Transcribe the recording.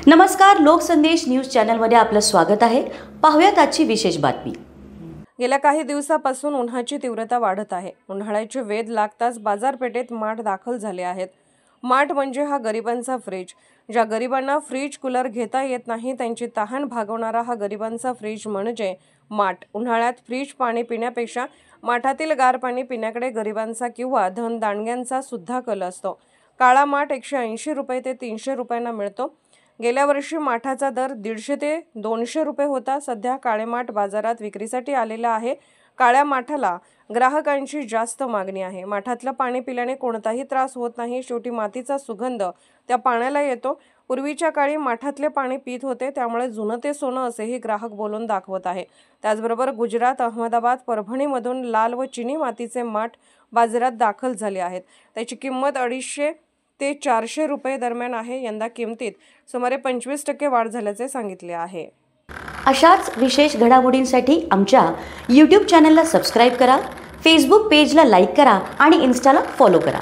नमस्कार, लोकसंदेश न्यूज चॅनलमध्ये आपलं स्वागत आहे। पाहूयात आजची विशेष बातमी। गेल्या काही दिवसापासून उन्हाची तीव्रता वाढत आहे। उन्हाळ्याचे वेध लागताच बाजारपेठेत माठ दाखल झाले आहेत। माठ म्हणजे हा गरिबांचा फ्रीज। ज्या गरिबांना फ्रीज कूलर घेता येत नाही त्यांची तहान भागवणारा हा गरिबांचा फ्रीज म्हणजे माठ। उन्हाळ्यात फ्रीज पाणी पिण्यापेक्षा माठातील गार पाणी पिण्याकडे गरिबांचा किंवा धनदांडग्यांचा सुद्धा कल असतो। काळा माठ 180 रुपये ते 300 रुपयांना मिळतो। गेल्या वर्षी माठाचा दर 150 ते 200 रुपये होता। सध्या काळे माठ बाजारात विक्रीसाठी आलेला आहे। काळ्या माठाला ग्राहकांची जास्त मागणी आहे। माठातलं पाणी पिल्याने कोणताही त्रास होत नाही। शेवटी मातीचा सुगंध त्या पाण्याला येतो। पूर्वीच्या काळी माठातले पाणी पित होते, त्यामुळे जुनं ते सोनं असेही ग्राहक बोलून दाखवत आहे। त्याचबरोबर गुजरात, अहमदाबाद, परभणीमधून लाल व चिनी मातीचे माठ बाजारात दाखल झाले आहेत। त्याची किंमत 250 ते 400 रुपये दरम्यान आहे। यंदा किमतीत सुमारे 25% वाढ झाल्याचे सांगितले आहे। अशाच विशेष घडामोडींसाठी आमच्या YouTube चॅनलला सबस्क्राइब करा, Facebook पेजला लाईक करा आणि Instaला फॉलो करा।